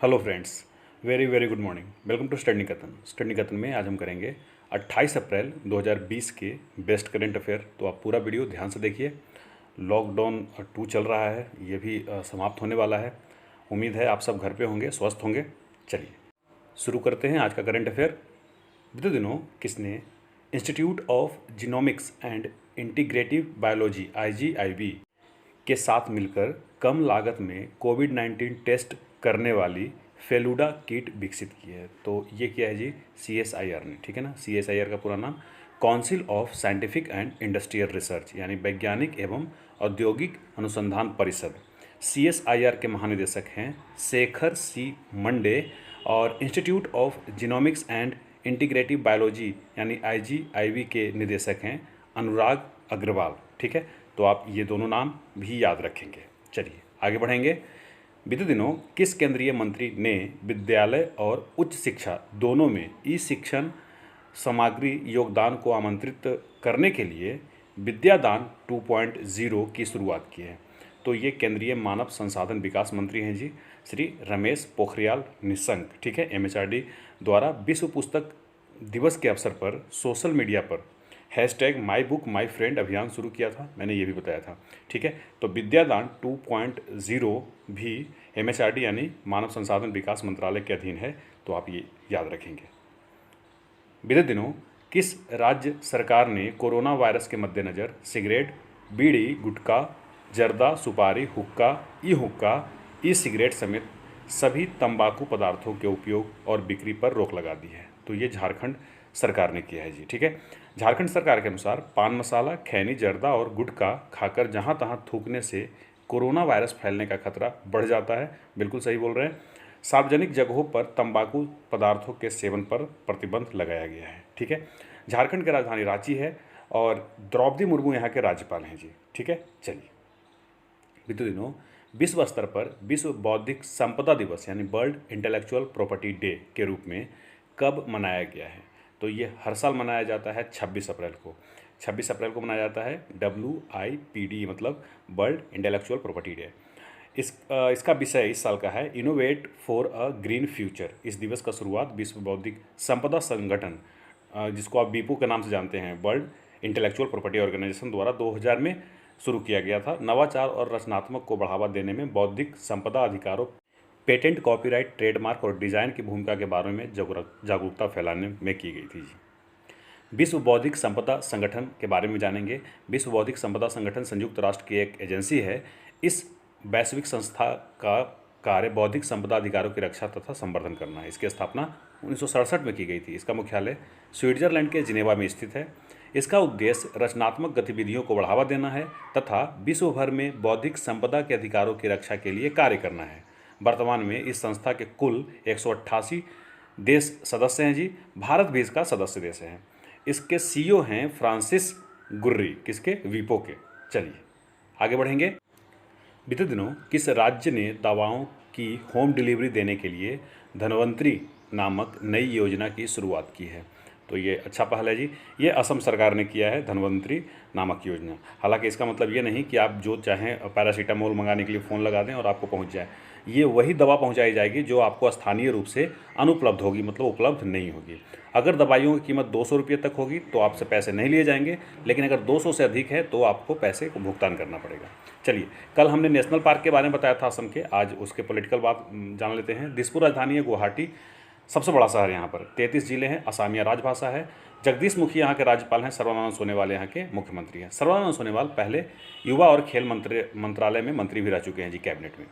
Hello friends, very very good morning. Welcome to study Niketan. Study Niketan में आज हम करेंगे 28 अप्रैल 2020 के बेस्ट करंट अफेयर। तो आप पूरा वीडियो ध्यान से देखिए। लॉकडाउन 2 चल रहा है, ये भी समाप्त होने वाला है। उम्मीद है आप सब घर पे होंगे, स्वस्थ होंगे। चलिए शुरू करते हैं आज का करंट अफेयर। बीते दिनों किसने institute of genomics and integrative biology IGIB के साथ मिलकर कम लागत में कोविड-19 टेस्ट करने वाली फेलुडा किट विकसित की है? तो ये क्या है जी? CSIR ने, ठीक है ना। CSIR का पूरा नाम council of scientific and industrial research, यानी वैज्ञानिक एवं औद्योगिक अनुसंधान परिषद। CSIR के महानिदेशक हैं शेखर C मंडे और institute of genomics and integrative biology यानी IGIB के निदेशक हैं अनुराग अग्रवाल, ठीक है। तो आप ये दोनों नाम भी याद रखेंगे। चलिए आगे बढ़ेंगे। बीते दिनों किस केंद्रीय मंत्री ने विद्यालय और उच्च शिक्षा दोनों में ई शिक्षण सामग्री योगदान को आमंत्रित करने के लिए विद्यादान 2.0 की शुरुआत की है? तो ये केंद्रीय मानव संसाधन विकास मंत्री हैं जी, श्री रमेश पोखरियाल निशंक, ठीक है। MHRD द्वारा विश्व पुस्तक दिवस के अवसर पर सोशल मीडिया पर #MyBookMyFriend अभियान शुरू किया था, मैंने ये भी बताया था, ठीक है। तो विद्यादान 2.0 भी MHRD यानी मानव संसाधन विकास मंत्रालय के अधीन है, तो आप ये याद रखेंगे। बीते दिनों किस राज्य सरकार ने कोरोना वायरस के मद्देनज़र सिगरेट, बीड़ी, गुटखा, जर्दा, सुपारी, हुक्का, ई सिगरेट समेत सभी तंबाकू पदार्थों के उपयोग और बिक्री पर रोक लगा दी है? तो ये झारखंड सरकार ने किया है जी, ठीक है। झारखंड सरकार के अनुसार पान मसाला, खैनी, जर्दा और गुटखा खाकर जहां तहां थूकने से कोरोना वायरस फैलने का खतरा बढ़ जाता है। बिल्कुल सही बोल रहे हैं। सार्वजनिक जगहों पर तंबाकू पदार्थों के सेवन पर प्रतिबंध लगाया गया है, ठीक है। झारखंड की राजधानी रांची है और द्रौपदी मुर्मू यहाँ के राज्यपाल हैं जी, ठीक है। चलिए बीते दिनों विश्व स्तर पर विश्व बौद्धिक संपदा दिवस यानी वर्ल्ड इंटेलेक्चुअल प्रॉपर्टी डे के रूप में कब मनाया गया है? तो ये हर साल मनाया जाता है 26 अप्रैल को। 26 अप्रैल को मनाया जाता है WIPD मतलब वर्ल्ड इंटेलेक्चुअल प्रॉपर्टी डे। इसका विषय इस साल का है innovate for a green future. इस दिवस का शुरुआत विश्व बौद्धिक संपदा संगठन, जिसको आप WIPO के नाम से जानते हैं, वर्ल्ड इंटेलेक्चुअल प्रॉपर्टी ऑर्गेनाइजेशन द्वारा 2000 में शुरू किया गया था। नवाचार और रचनात्मक को बढ़ावा देने में बौद्धिक संपदा अधिकारों, पेटेंट, कॉपीराइट, ट्रेडमार्क और डिज़ाइन की भूमिका के बारे में जागरूकता फैलाने में की गई थी जी। विश्व बौद्धिक संपदा संगठन के बारे में जानेंगे। विश्व बौद्धिक संपदा संगठन संयुक्त राष्ट्र की एक एजेंसी है। इस वैश्विक संस्था का कार्य बौद्धिक संपदा अधिकारों की रक्षा तथा संवर्धन करना है। इसकी स्थापना 1967 में की गई थी। इसका मुख्यालय स्विट्जरलैंड के जिनेवा में स्थित है। इसका उद्देश्य रचनात्मक गतिविधियों को बढ़ावा देना है तथा विश्व भर में बौद्धिक संपदा के अधिकारों की रक्षा के लिए कार्य करना है। वर्तमान में इस संस्था के कुल 188 देश सदस्य हैं जी। भारत भी इसका सदस्य देश है। इसके CEO हैं फ्रांसिस गुर्री, किसके? WIPO के। चलिए आगे बढ़ेंगे। बीते दिनों किस राज्य ने दवाओं की होम डिलीवरी देने के लिए धन्वंतरी नामक नई योजना की शुरुआत की है? तो ये अच्छा पहल है जी। ये असम सरकार ने किया है धन्वंतरी नामक योजना। हालांकि इसका मतलब ये नहीं कि आप जो चाहें पैरासीटामोल मंगाने के लिए फ़ोन लगा दें और आपको पहुंच जाए। ये वही दवा पहुंचाई जाएगी जो आपको स्थानीय रूप से अनुपलब्ध होगी, मतलब उपलब्ध नहीं होगी। अगर दवाइयों की कीमत 200 रुपये तक होगी तो आपसे पैसे नहीं लिए जाएंगे, लेकिन अगर 200 से अधिक है तो आपको पैसे को भुगतान करना पड़ेगा। चलिए, कल हमने नेशनल पार्क के बारे में बताया था असम के, आज उसके पॉलिटिकल बात जान लेते हैं। दिसपुर राजधानी है, गुवाहाटी सबसे बड़ा शहर, यहाँ पर 33 जिले हैं, असमिया राजभाषा है। जगदीश मुखी यहाँ के राज्यपाल हैं, सर्बानंद सोनोवाल यहाँ के मुख्यमंत्री हैं। सर्बानंद सोनोवाल पहले युवा और खेल मंत्रालय में मंत्री भी रह चुके हैं जी, कैबिनेट में।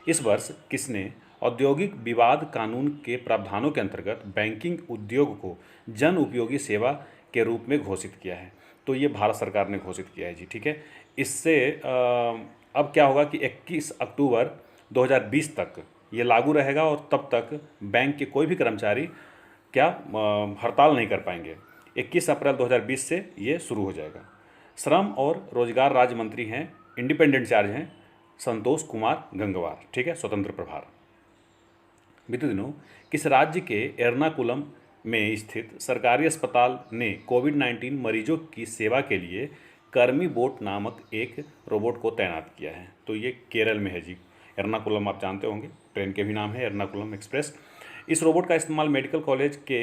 इस वर्ष किसने औद्योगिक विवाद कानून के प्रावधानों के अंतर्गत बैंकिंग उद्योग को जन उपयोगी सेवा के रूप में घोषित किया है? तो ये भारत सरकार ने घोषित किया है जी, ठीक है। इससे अब क्या होगा कि 21 अक्टूबर 2020 तक ये लागू रहेगा और तब तक बैंक के कोई भी कर्मचारी हड़ताल नहीं कर पाएंगे। 21 अप्रैल 2020 से ये शुरू हो जाएगा। श्रम और रोजगार राज्य मंत्री हैं, इंडिपेंडेंट चार्ज हैं, संतोष कुमार गंगवार, ठीक है, स्वतंत्र प्रभार। बीते दिनों किस राज्य के एर्नाकुलम में स्थित सरकारी अस्पताल ने कोविड-19 मरीजों की सेवा के लिए कर्मी बोट नामक एक रोबोट को तैनात किया है? तो ये केरल में है जी। एर्नाकुलम आप जानते होंगे, ट्रेन के भी नाम है एर्नाकुलम एक्सप्रेस। इस रोबोट का इस्तेमाल मेडिकल कॉलेज के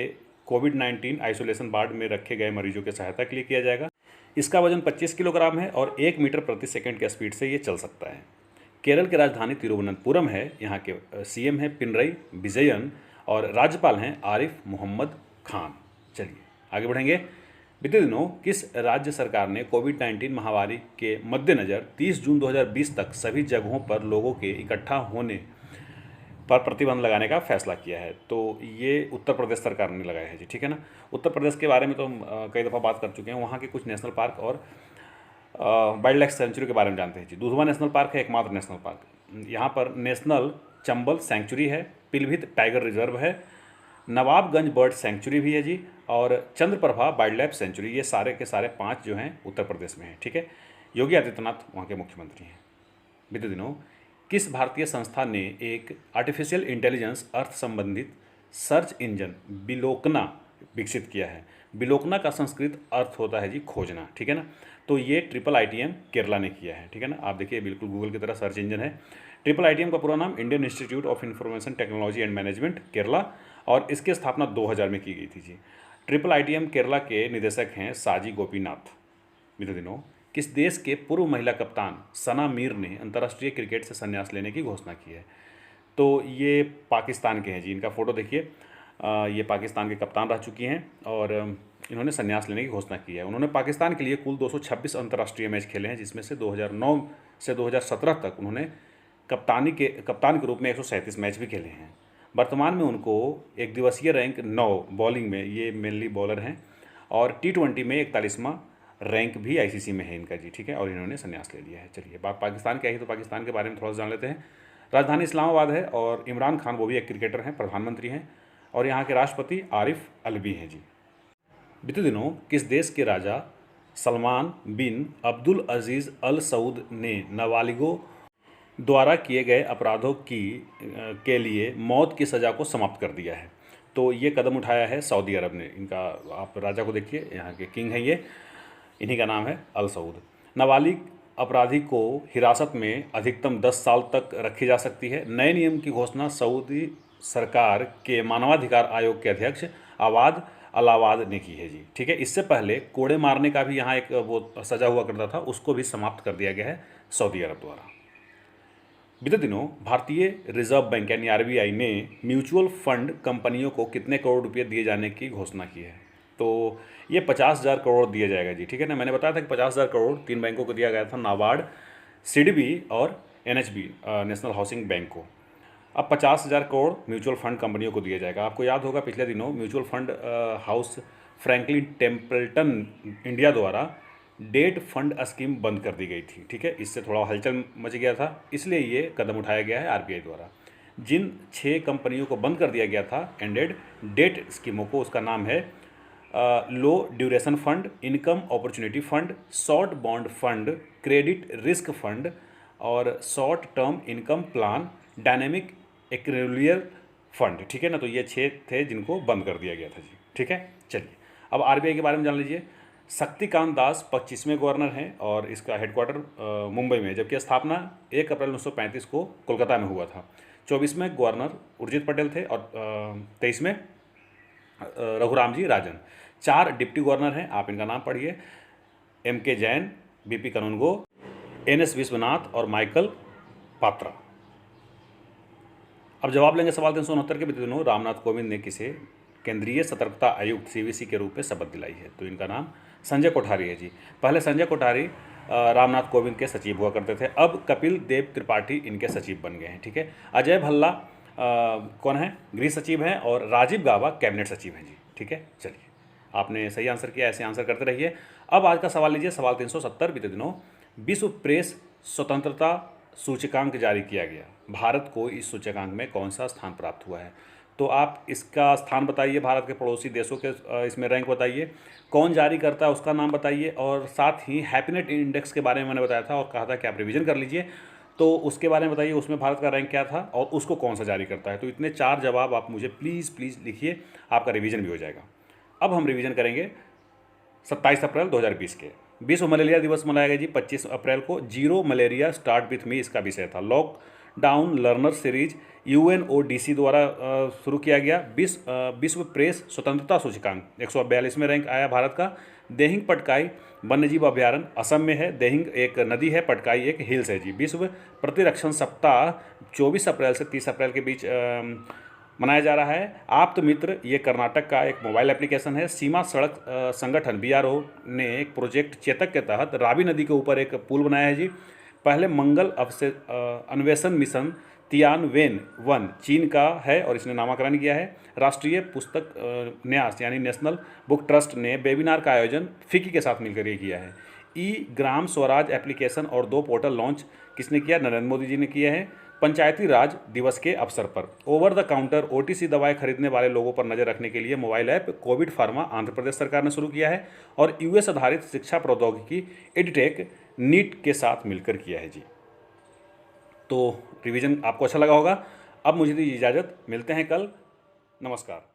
कोविड-19 आइसोलेशन वार्ड में रखे गए मरीजों की सहायता के लिए किया जाएगा। इसका वजन 25 किलोग्राम है और 1 मीटर प्रति सेकंड के स्पीड से ये चल सकता है। केरल की राजधानी तिरुवनंतपुरम है। यहाँ के सीएम हैं पिनरई विजयन और राज्यपाल हैं आरिफ मोहम्मद खान। चलिए आगे बढ़ेंगे। बीते दिनों किस राज्य सरकार ने कोविड-19 महामारी के मद्देनज़र 30 जून 2020 तक सभी जगहों पर लोगों के इकट्ठा होने पर प्रतिबंध लगाने का फैसला किया है? तो ये उत्तर प्रदेश सरकार ने लगाया है जी, ठीक है ना। उत्तर प्रदेश के बारे में तो हम कई दफ़ा बात कर चुके हैं। वहाँ के कुछ नेशनल पार्क और वाइल्ड लाइफ सेंचुरी के बारे में जानते हैं जी। दुधवा नेशनल पार्क है एकमात्र नेशनल पार्क। यहाँ पर नेशनल चंबल सेंचुरी है, पिलभित टाइगर रिजर्व है, नवाबगंज बर्ड सेंचुरी भी है जी, और चंद्रप्रभा वाइल्ड लाइफ सेंचुरी। ये सारे के सारे 5 जो हैं उत्तर प्रदेश में हैं, ठीक है। योगी आदित्यनाथ वहाँ के मुख्यमंत्री हैं। बीते दिनों किस भारतीय संस्था ने एक आर्टिफिशियल इंटेलिजेंस अर्थ संबंधित सर्च इंजन बिलोकना विकसित किया है? बिलोकना का संस्कृत अर्थ होता है जी खोजना, ठीक है ना। तो ये IIITM केरला ने किया है, ठीक है ना। आप देखिए बिल्कुल गूगल की तरह सर्च इंजन है। IIITM का पूरा नाम Indian institute of information technology and management Kerala, और इसकी स्थापना 2000 में की गई थी जी। IIITM केरला के निदेशक हैं साजी गोपीनाथ। बीते दिनों किस देश के पूर्व महिला कप्तान सना मीर ने अंतर्राष्ट्रीय क्रिकेट से संन्यास लेने की घोषणा की है? तो ये पाकिस्तान के हैं जी। इनका फ़ोटो देखिए, ये पाकिस्तान के कप्तान रह चुकी हैं और इन्होंने संन्यास लेने की घोषणा की है। उन्होंने पाकिस्तान के लिए कुल 226 अंतर्राष्ट्रीय मैच खेले हैं, जिसमें से 2009 से 2017 तक उन्होंने कप्तान के रूप में 137 मैच भी खेले हैं। वर्तमान में उनको एक दिवसीय रैंक 9 बॉलिंग में, ये मेनली बॉलर हैं, और T20 में 41वां रैंक भी ICC में है इनका जी, ठीक है। और इन्होंने संन्यास ले लिया है। चलिए बात पाकिस्तान की आई तो पाकिस्तान के बारे में थोड़ा सा जान लेते हैं। राजधानी इस्लामाबाद है और इमरान खान वो भी एक क्रिकेटर हैं, प्रधानमंत्री हैं, और यहाँ के राष्ट्रपति आरिफ अलवी हैं जी। बीते दिनों किस देश के राजा सलमान बिन अब्दुल अजीज़ अल सऊद ने नाबालिगों द्वारा किए गए अपराधों के लिए मौत की सज़ा को समाप्त कर दिया है? तो ये कदम उठाया है सऊदी अरब ने। इनका आप राजा को देखिए, यहाँ के किंग हैं ये, इन्हीं का नाम है अल सऊद। नाबालिग अपराधी को हिरासत में अधिकतम 10 साल तक रखी जा सकती है। नए नियम की घोषणा सऊदी सरकार के मानवाधिकार आयोग के अध्यक्ष आवाद अलावाद ने की है जी, ठीक है। इससे पहले कोड़े मारने का भी यहाँ एक वो सज़ा हुआ करता था, उसको भी समाप्त कर दिया गया है सऊदी अरब द्वारा। बीते दिनों भारतीय रिजर्व बैंक यानी RBI ने म्यूचुअल फंड कंपनियों को कितने करोड़ रुपये दिए जाने की घोषणा की है? तो ये 50,000 करोड़ दिया जाएगा जी, ठीक है ना। मैंने बताया था कि 50,000 करोड़ 3 बैंकों को दिया गया था, नाबार्ड, CDB और NHB नेशनल हाउसिंग बैंक को। अब 50,000 करोड़ म्यूचुअल फंड कंपनियों को दिया जाएगा। आपको याद होगा पिछले दिनों mutual fund house Franklin Templeton India द्वारा डेट फंड स्कीम बंद कर दी गई थी, ठीक है। इससे थोड़ा हलचल मच गया था, इसलिए ये कदम उठाया गया है RBI द्वारा। जिन 6 कंपनियों को बंद कर दिया गया था एंडेड डेट स्कीमों को, उसका नाम है low duration fund, income opportunity fund, short bond fund, credit risk fund और short term income plan, dynamic accrual fund, ठीक है ना। तो ये 6 थे जिनको बंद कर दिया गया था जी, ठीक है। चलिए अब RBI के बारे में जान लीजिए। शक्तिकांत दास 25वें गवर्नर हैं और इसका हेडक्वार्टर मुंबई में है, जबकि स्थापना 1 अप्रैल 1935 को कोलकाता में हुआ था। 24वें गवर्नर उर्जित पटेल थे और 23वें रघुराम जी राजन। 4 डिप्टी गवर्नर हैं, आप इनका नाम पढ़िए, MK Jain, BP कनुनगो, NS Vishwanath और माइकल पात्रा। अब जवाब लेंगे सवाल 369 के। बीते दिनों रामनाथ कोविंद ने किसे केंद्रीय सतर्कता आयुक्त CVC के रूप में शपथ दिलाई है? तो इनका नाम संजय कोठारी है जी। पहले संजय कोठारी रामनाथ कोविंद के सचिव हुआ करते थे, अब कपिल देव त्रिपाठी इनके सचिव बन गए हैं, ठीक है। अजय भल्ला कौन है? गृह सचिव हैं, और राजीव गाबा कैबिनेट सचिव हैं जी, ठीक है। चलिए आपने सही आंसर किया, ऐसे आंसर करते रहिए। अब आज का सवाल लीजिए, सवाल 370। बीते दिनों विश्व प्रेस स्वतंत्रता सूचकांक जारी किया गया। भारत को इस सूचकांक में कौन सा स्थान प्राप्त हुआ है? तो आप इसका स्थान बताइए, भारत के पड़ोसी देशों के इसमें रैंक बताइए, कौन जारी करता है उसका नाम बताइए, और साथ ही हैप्पीनेट इंडेक्स के बारे में मैंने बताया था और कहा था कि आप रिवीजन कर लीजिए, तो उसके बारे में बताइए, उसमें भारत का रैंक क्या था और उसको कौन सा जारी करता है। तो इतने 4 जवाब आप मुझे प्लीज़ लिखिए, आपका रिवीजन भी हो जाएगा। अब हम रिवीजन करेंगे 27 अप्रैल 2020 के। विश्व मलेरिया दिवस मनाया गया जी 25 अप्रैल को। Zero malaria start with me इसका विषय था। डाउन लर्नर सीरीज UNODC द्वारा शुरू किया गया। विश्व प्रेस स्वतंत्रता सूचकांक 142वें रैंक आया भारत का। देहिंग पटकाई वन्यजीव अभ्यारण्य असम में है। देहिंग एक नदी है, पटकाई एक हिल्स है जी। विश्व प्रतिरक्षण सप्ताह 24 अप्रैल से 30 अप्रैल के बीच मनाया जा रहा है। आप्त मित्र ये कर्नाटक का एक मोबाइल एप्लीकेशन है। सीमा सड़क संगठन BRO ने एक प्रोजेक्ट चेतक के तहत रावी नदी के ऊपर एक पुल बनाया है जी। पहले मंगल अन्वेषण मिशन तियानवेन-1 चीन का है और इसने नामाकरण किया है। राष्ट्रीय पुस्तक न्यास यानी नेशनल बुक ट्रस्ट ने वेबिनार का आयोजन फिक्की के साथ मिलकर ये किया है। ग्राम स्वराज एप्लीकेशन और 2 पोर्टल लॉन्च किसने किया? नरेंद्र मोदी जी ने किया है। पंचायती राज दिवस के अवसर पर ओवर द काउंटर OTC दवाएं खरीदने वाले लोगों पर नजर रखने के लिए mobile app Covid pharma Andhra Pradesh सरकार ने शुरू किया है। और US आधारित शिक्षा प्रौद्योगिकी एडिटेक नीट के साथ मिलकर किया है जी। तो रिवीजन आपको अच्छा लगा होगा। अब मुझे दीजिए इजाज़त, मिलते हैं कल। नमस्कार।